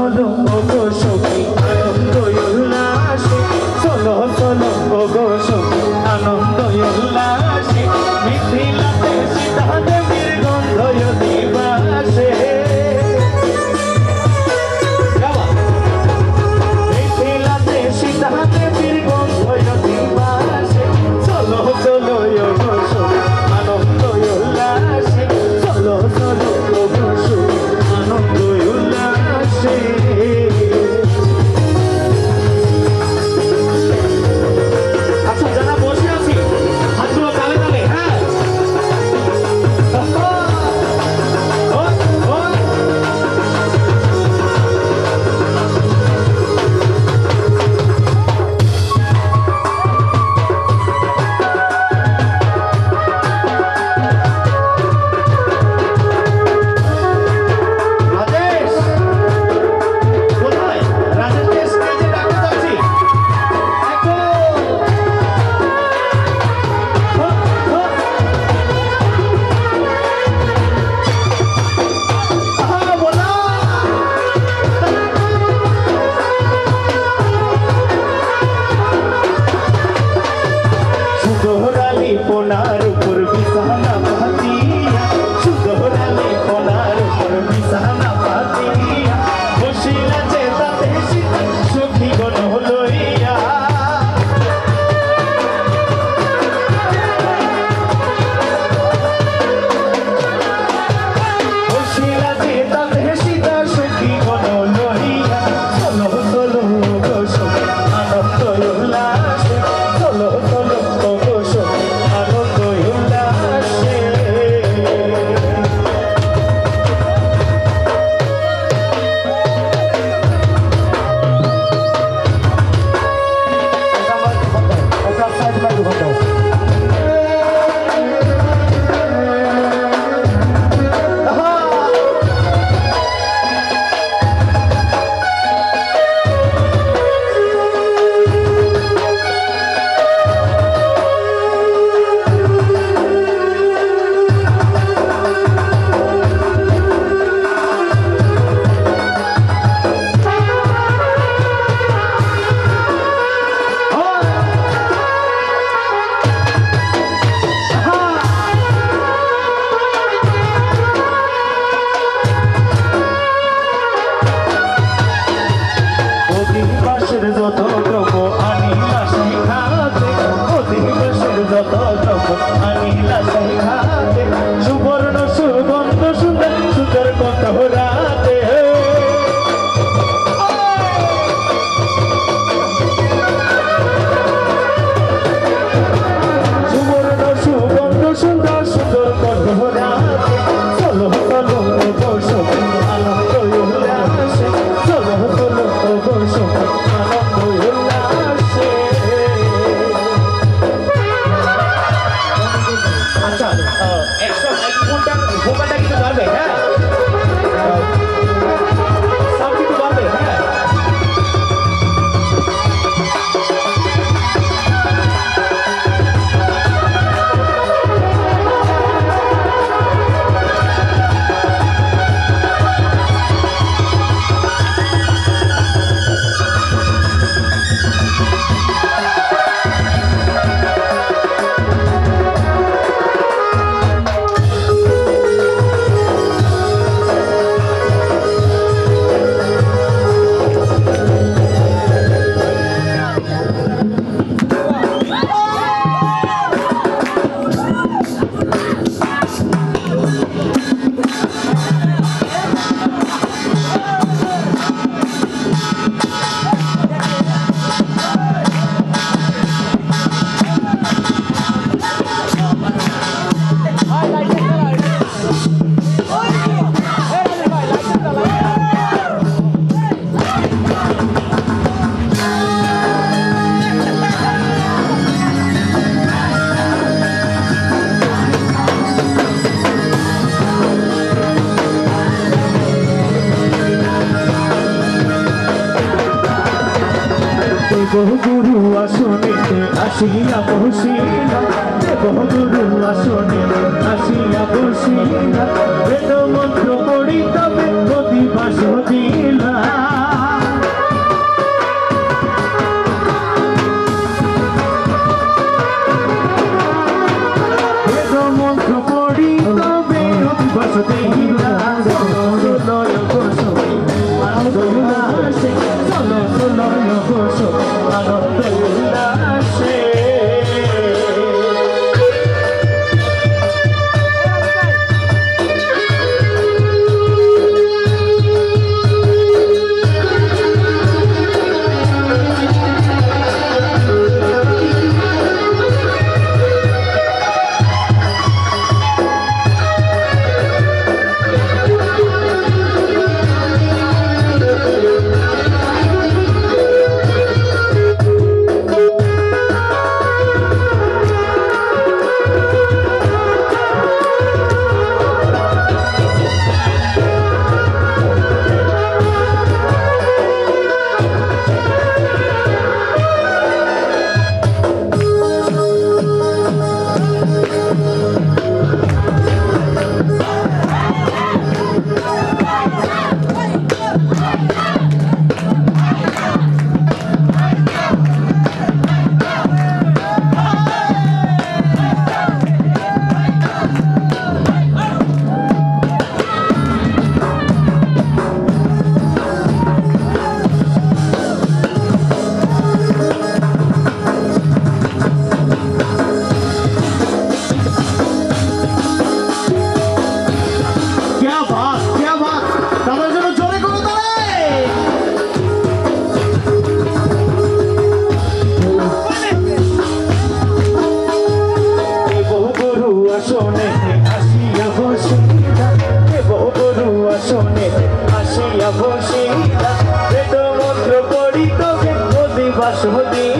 চলো ওগো সখী আনন্দ উল্লাসে চলো চলো ওগো সখী আনন্দ উল্লাসে মিথিলাতে সীতা দেবীর গন্ধ দিবাসে মিথিলাতে সীতা দেবীর গন্ধ দিবাসে চলো চলো ওগো সখী আনন্দ উল্লাসে চলো চলো ওগো সখী আনন্দ উল্লাসে আচ্ছা যারা বসে আছি হাতগুলো তালে তালে হ্যাঁ রাজেশ কোথায় রাজেশকে স্টেজে ডাকতে যাচ্ছি দেখো আহা বলা সুদহরালি পোনার উপর বিছানা পাতিয়া সুদহরালি পোনার উপর বিছানা পাতিয়া বসিলা চেতাতে সীতা সখী গণ লইয়া বসিলা চেতাতে সীতা সখী গণ লইয়া চলো চলো গো সখী আনন্দ উল্লাসে চলো চলো গো সখী আনন্দ উল্লাসে অধিবাসের যত দ্রব্য আনিলা সেই খাতে অধিবাসের যত দ্রব্য আনিলা সেই খাতে সুবর্ণ সুগন্ধ সুন্দর সুন্দর কত রাতে সুবর্ণ সুগন্ধ সুন্দর সুন্দর কত রাতে চলো চলো গো সখী আনন্দ উল্লাসে চলো চলো গো সখী আনন্দ উল্লাসে আচ্ছা ভোকালটা কিন্তু ধরবে হ্যাঁ সব কিছু ধরবে হ্যাঁ বহুগুরু আসনিতে আসিয়া বসিলা বহুগুরু আসনিতে আসিয়া বসিলা বেদ মন্ত্র পড়ি তবে অধিবাস দিলা বসিয়া বেদ মন্ত্র পড়ি তবে অধিবাস হদি